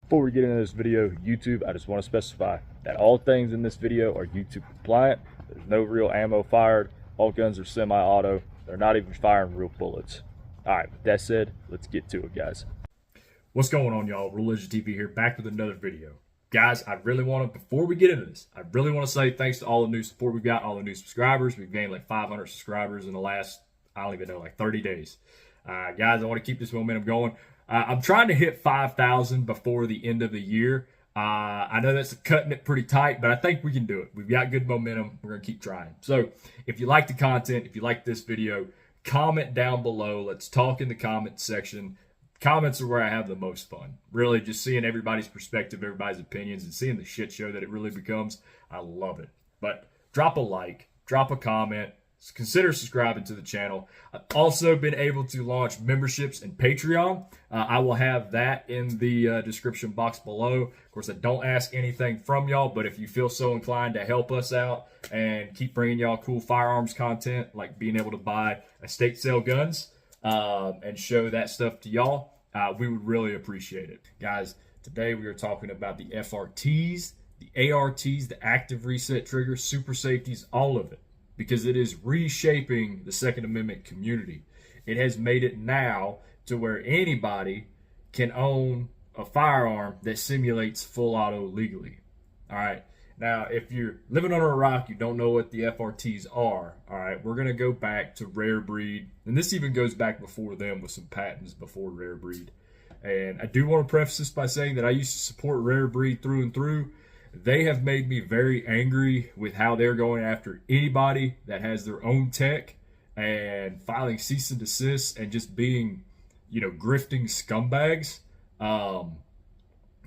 Before we get into this video, YouTube, I just want to specify that all things in this video are YouTube compliant. There's no real ammo fired. All guns are semi-auto. They're not even firing real bullets. All right, with that said, let's get to it, guys. What's going on, y'all? Religion TV here, back with another video. Guys, before we get into this, I really want to say thanks to all the new support we've got, all the new subscribers. We've gained like 500 subscribers in the last, I don't even know, like 30 days. Guys, I want to keep this momentum going. I'm trying to hit 5,000 before the end of the year. I know that's cutting it pretty tight, but I think we can do it. We've got good momentum. We're going to keep trying. So if you like the content, if you like this video, comment down below. Let's talk in the comment section. Comments are where I have the most fun. Really, just seeing everybody's perspective, everybody's opinions, and seeing the shit show that it really becomes. I love it. But drop a like, drop a comment, consider subscribing to the channel. I've also been able to launch memberships and Patreon. I will have that in the description box below. Of course, I don't ask anything from y'all, but if you feel so inclined to help us out and keep bringing y'all cool firearms content, like being able to buy estate sale guns, and show that stuff to y'all, we would really appreciate it. Guys, today we are talking about the FRTs, the ARTs, the active reset triggers, super safeties, all of it, because it is reshaping the Second Amendment community. It has made it now to where anybody can own a firearm that simulates full auto legally. All right. Now, if you're living under a rock, you don't know what the FRTs are, all right, we're going to go back to Rare Breed. And this even goes back before them with some patents before Rare Breed. And I do want to preface this by saying that I used to support Rare Breed through and through. They have made me very angry with how they're going after anybody that has their own tech and filing cease and desist and just being, grifting scumbags.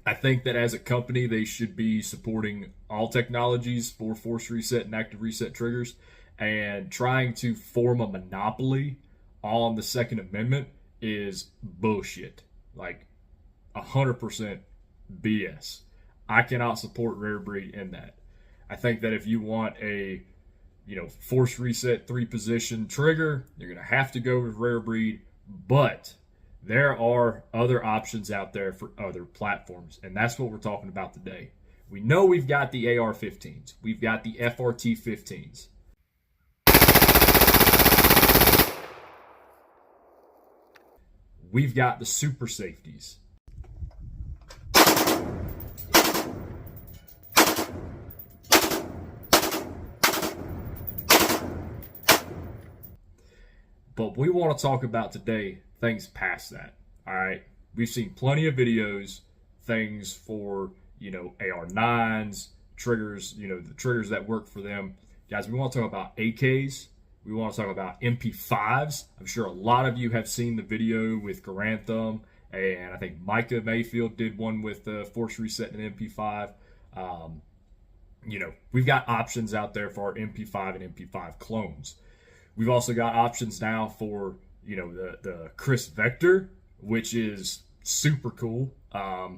I think that as a company, they should be supporting all technologies for force reset and active reset triggers, and trying to form a monopoly on the Second Amendment is bullshit. Like 100% BS. I cannot support Rare Breed in that. I think that if you want a, force reset 3-position trigger, you're going to have to go with Rare Breed, but there are other options out there for other platforms, and that's what we're talking about today. We know we've got the AR-15s. We've got the FRT-15s. We've got the super safeties. But we want to talk about today things past that. All right. We've seen plenty of videos, things for, AR-9s, triggers, the triggers that work for them. Guys, we want to talk about AKs. We want to talk about MP5s. I'm sure a lot of you have seen the video with Garantham, and I think Micah Mayfield did one with Force Reset and MP5. We've got options out there for our MP5 and MP5 clones. We've also got options now for, the Chris Vector, which is super cool.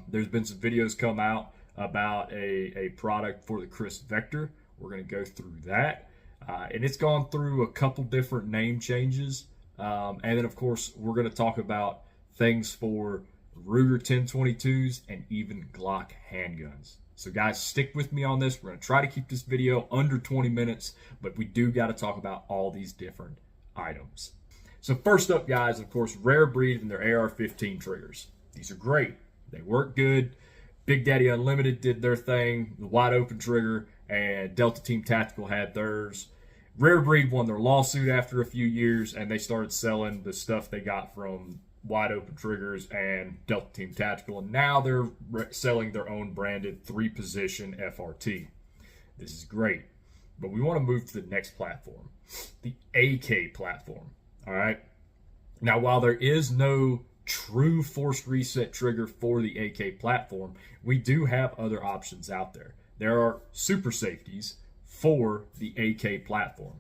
There's been some videos come out about a product for the Chris Vector. We're going to go through that. And it's gone through a couple different name changes. And then, of course, we're going to talk about things for Ruger 1022s and even Glock handguns. So, guys, stick with me on this. We're going to try to keep this video under 20 minutes, but we do got to talk about all these different items. So, first up, guys, of course, Rare Breed and their AR-15 triggers. These are great. They work good. Big Daddy Unlimited did their thing, the wide open trigger, and Delta Team Tactical had theirs. Rare Breed won their lawsuit after a few years, and they started selling the stuff they got from wide open triggers and Delta Team Tactical, and now they're selling their own branded 3-position FRT. This is great, but we want to move to the next platform, the AK platform. All right. Now, while there is no true forced reset trigger for the AK platform, we do have other options out there. There are super safeties for the AK platform.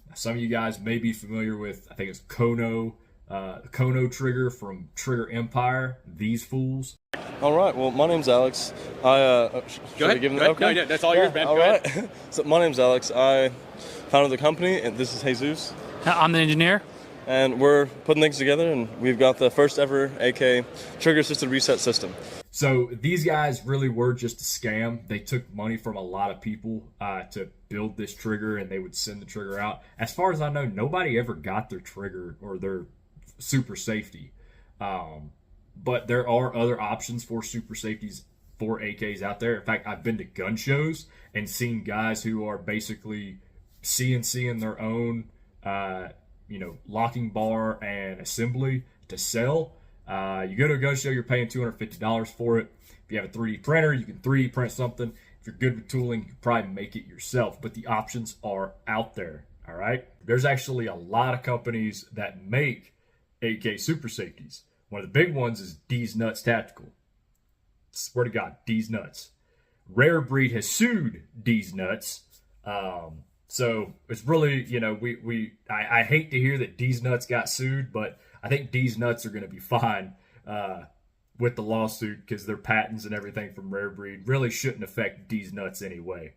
Now, some of you guys may be familiar with, I think it's Kono, the Kono trigger from Trigger Empire, these fools. All right, well, my name's Alex. Go ahead. Okay. No, that's all yours, man. All right. So my name's Alex. I founded the company, and this is Jesus. I'm the engineer. And we're putting things together, and we've got the first ever AK trigger-assisted reset system. So these guys really were just a scam. They took money from a lot of people to build this trigger, and they would send the trigger out. As far as I know, nobody ever got their trigger or their super safety. But there are other options for super safeties for AKs out there. In fact, I've been to gun shows and seen guys who are basically CNCing their own, locking bar and assembly to sell. You go to a gun show, you're paying $250 for it. If you have a 3D printer, you can 3D print something. If you're good with tooling, you can probably make it yourself. But the options are out there, all right? There's actually a lot of companies that make AK super safeties. One of the big ones is D's Nuts Tactical. Swear to God, D's Nuts. Rare Breed has sued D's Nuts. So it's really, I hate to hear that D's Nuts got sued, but I think D's Nuts are going to be fine with the lawsuit because their patents and everything from Rare Breed really shouldn't affect D's Nuts anyway.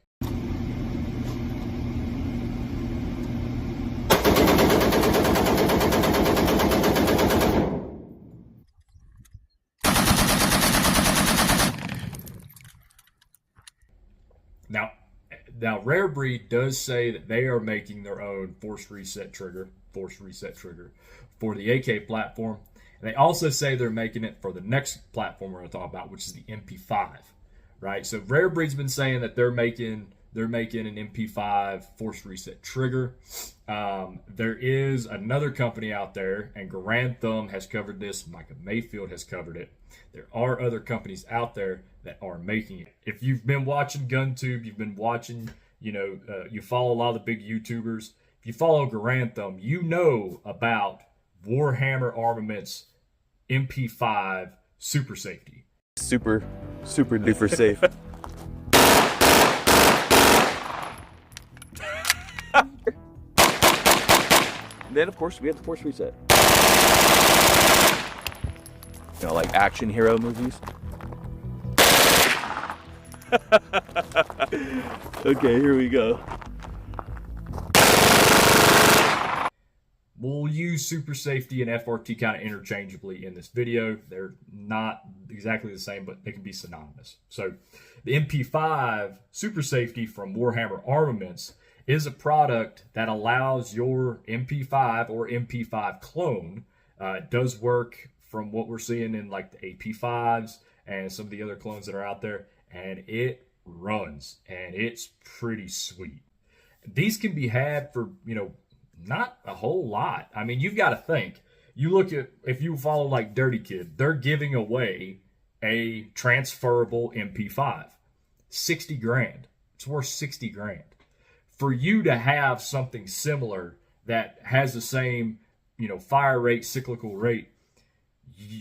Now, Rare Breed does say that they are making their own force reset trigger for the AK platform. And they also say they're making it for the next platform we're going to talk about, which is the MP5, right? So Rare Breed's been saying that they're making an MP5 force reset trigger. There is another company out there, and Garand Thumb has covered this. Micah Mayfield has covered it. There are other companies out there that are making it. If you've been watching GunTube, you've been watching, you follow a lot of the big YouTubers. If you follow Garand Thumb, you know about Warhammer Armaments MP5 Super Safety. Super duper safe. Then, of course, we have the force reset. Like action hero movies. Okay, here we go. We'll use super safety and FRT kind of interchangeably in this video. They're not exactly the same, but they can be synonymous. So the MP5 super safety from Warhammer Armaments is a product that allows your MP5 or MP5 clone. It does work from what we're seeing in like the AP5s and some of the other clones that are out there, and it runs, and it's pretty sweet. These can be had for, not a whole lot. I mean, you've got to think. You look at, if you follow like Dirty Kid, they're giving away a transferable MP5. 60 grand. It's worth 60 grand. For you to have something similar that has the same, fire rate, cyclical rate,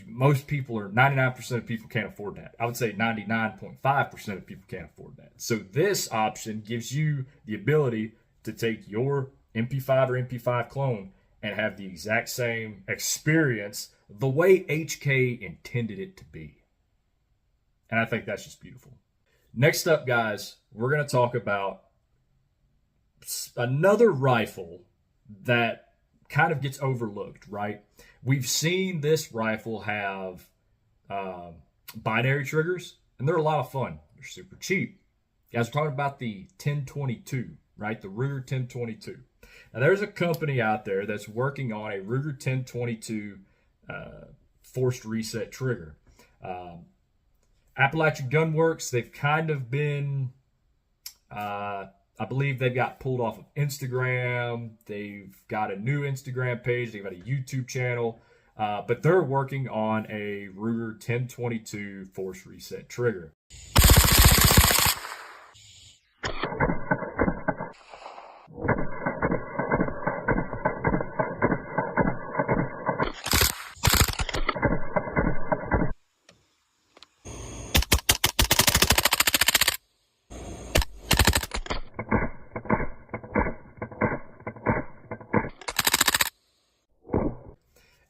most people, or 99% of people, can't afford that. I would say 99.5% of people can't afford that. So this option gives you the ability to take your MP5 or MP5 clone and have the exact same experience the way HK intended it to be. And I think that's just beautiful. Next up, guys, we're going to talk about another rifle that kind of gets overlooked, right? We've seen this rifle have binary triggers, and they're a lot of fun. They're super cheap. Guys, we're talking about the 1022, right? The Ruger 1022. Now, there's a company out there that's working on a Ruger 1022 forced reset trigger. Appalachian Gun Works, they've kind of been, I believe they've got pulled off of Instagram. They've got a new Instagram page. They've got a YouTube channel. But they're working on a Ruger 1022 force reset trigger.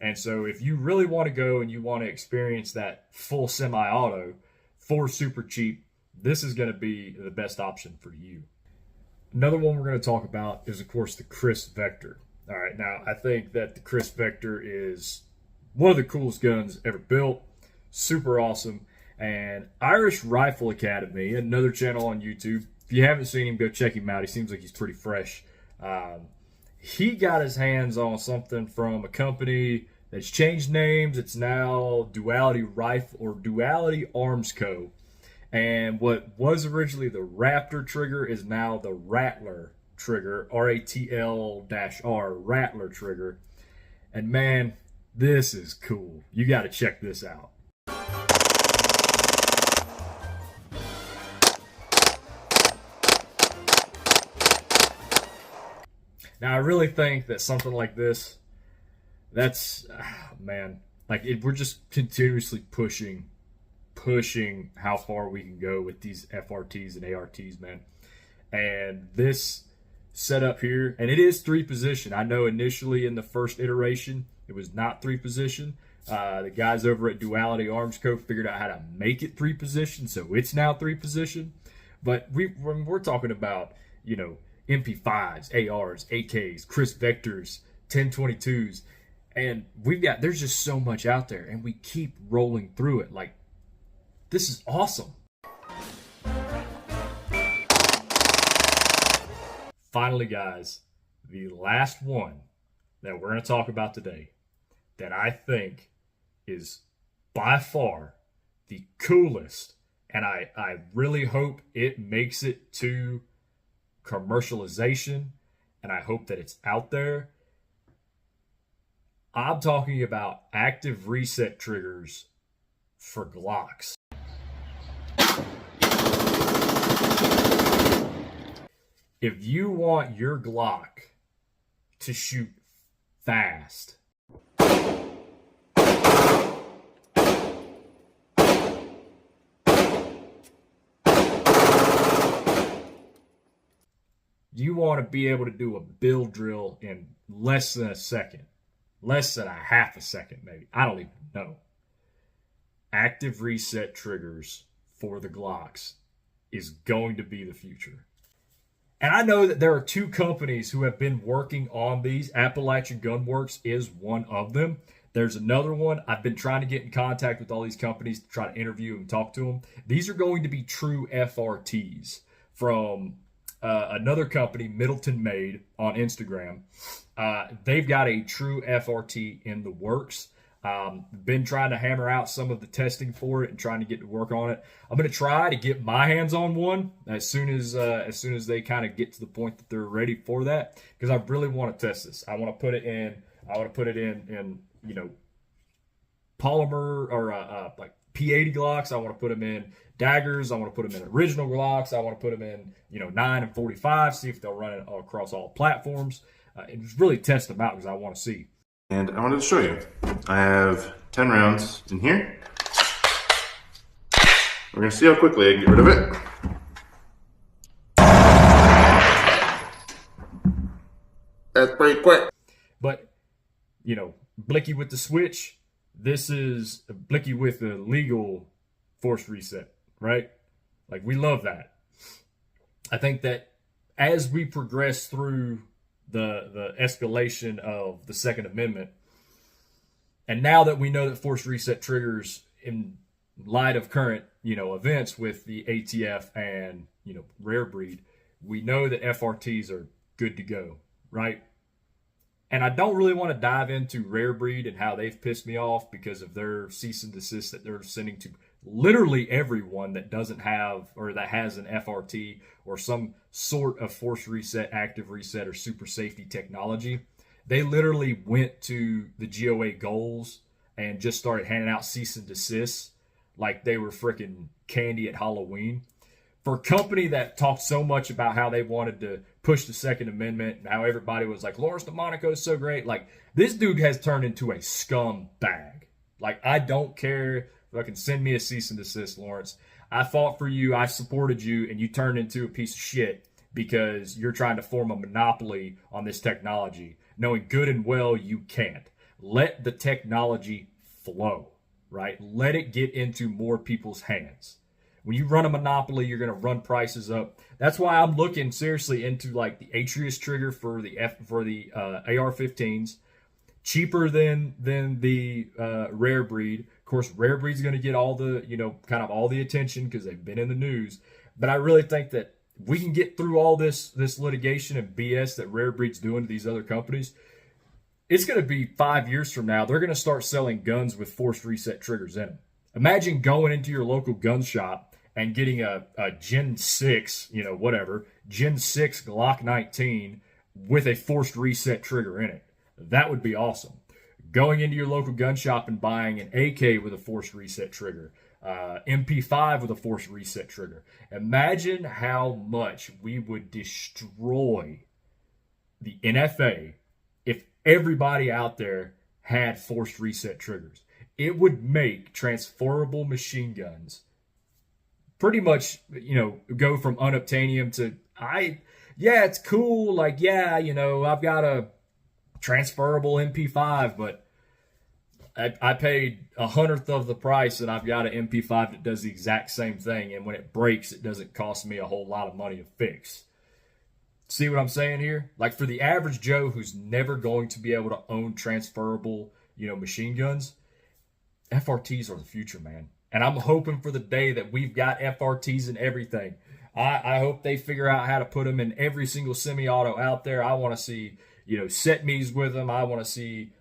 And so if you really want to go and you want to experience that full semi-auto for super cheap, this is going to be the best option for you. Another one we're going to talk about is, of course, the Chris Vector. All right, now I think that the Chris Vector is one of the coolest guns ever built. Super awesome. And Irish Rifle Academy, another channel on YouTube. If you haven't seen him, go check him out. He seems like he's pretty fresh. He got his hands on something from a company that's changed names. It's now Duality Rifle or Duality Arms Co. And what was originally the Raptor trigger is now the Rattler trigger, RATL-R, Rattler trigger. And man, this is cool. You got to check this out. Now, I really think that something like this, that's, man, like we're just continuously pushing how far we can go with these FRTs and ARTs, man. And this setup here, and it is 3-position. I know initially in the first iteration, it was not 3-position. The guys over at Duality Arms Co. figured out how to make it 3-position, so it's now 3-position. But when we're talking about, you know, MP5s, ARs, AKs, Chris Vectors, 1022s, and there's just so much out there, and we keep rolling through it. Like, this is awesome. Finally, guys, the last one that we're going to talk about today that I think is by far the coolest, and I really hope it makes it to commercialization, and I hope that it's out there. I'm talking about active reset triggers for Glocks. If you want your Glock to shoot fast, you want to be able to do a build drill in less than a second, less than a half a second, maybe. I don't even know. Active reset triggers for the Glocks is going to be the future. And I know that there are 2 companies who have been working on these. Appalachian Gunworks is one of them. There's another one. I've been trying to get in contact with all these companies to try to interview and talk to them. These are going to be true FRTs from another company, Middleton Made, on Instagram. They've got a true FRT in the works. Been trying to hammer out some of the testing for it and trying to get to work on it. I'm going to try to get my hands on one as soon as they kind of get to the point that they're ready for that, because I really want to test this. I want to put it in you know, polymer or like P80 Glocks. I want to put them in daggers. I want to put them in original Glocks. I want to put them in, you know, 9 and 45. See if they'll run it across all platforms and just really test them out because I want to see. And I wanted to show you. I have 10 rounds in here. We're gonna see how quickly I can get rid of it. That's pretty quick. But, you know, Blicky with the switch, this is Blicky with the legal force reset, right? Like, we love that. I think that as we progress through the escalation of the Second Amendment, and now that we know that force reset triggers in light of current, you know, events with the ATF and, you know, rare breed, we know that FRTs are good to go, right? And I don't really want to dive into rare breed and how they've pissed me off because of their cease and desist that they're sending to literally everyone that doesn't have or that has an FRT or some sort of force reset, active reset, or super safety technology. They literally went to the GOA goals and just started handing out cease and desists like they were freaking candy at Halloween. For a company that talked so much about how they wanted to push the Second Amendment and how everybody was like, Lawrence DeMonico is so great. Like, this dude has turned into a scumbag. Like, I don't care. Fucking send me a cease and desist, Lawrence. I fought for you. I supported you, and you turned into a piece of shit because you're trying to form a monopoly on this technology, knowing good and well you can't. Let the technology flow, right? Let it get into more people's hands. When you run a monopoly, you're going to run prices up. That's why I'm looking seriously into like the Atrius trigger for the AR-15s, cheaper than the rare breed. Of course, Rare Breed's going to get all the, kind of all the attention because they've been in the news. But I really think that we can get through all this litigation and BS that Rare Breed's doing to these other companies. It's going to be 5 years from now, they're going to start selling guns with forced reset triggers in them. Imagine going into your local gun shop and getting a Gen 6, Gen 6 Glock 19 with a forced reset trigger in it. That would be awesome. Going into your local gun shop and buying an AK with a forced reset trigger, MP5 with a forced reset trigger. Imagine how much we would destroy the NFA if everybody out there had forced reset triggers. It would make transferable machine guns pretty much, go from unobtainium to, it's cool. Like, I've got a transferable MP5, but I paid 1/100th of the price and I've got an MP5 that does the exact same thing. And when it breaks, it doesn't cost me a whole lot of money to fix. See what I'm saying here? Like, for the average Joe who's never going to be able to own transferable, machine guns, FRTs are the future, man. And I'm hoping for the day that we've got FRTs and everything. I hope they figure out how to put them in every single semi-auto out there. I want to see, set me's with them. I want to see,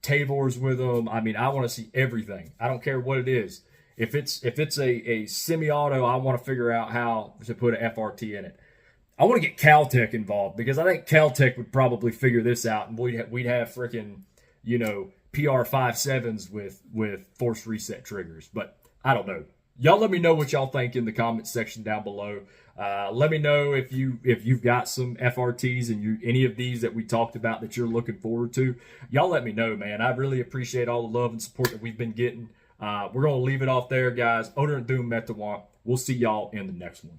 Tavors with them. I mean, I want to see everything. I don't care what it is. If it's a semi-auto, I want to figure out how to put an FRT in it. I want to get Caltech involved because I think Caltech would probably figure this out, and we'd have freaking, PR57s with forced reset triggers. But I don't know. Y'all let me know what y'all think in the comments section down below. Let me know if you've got some FRTs and any of these that we talked about that you're looking forward to. Y'all let me know, man. I really appreciate all the love and support that we've been getting. We're going to leave it off there, guys. Odor and Doom Metawant. We'll see y'all in the next one.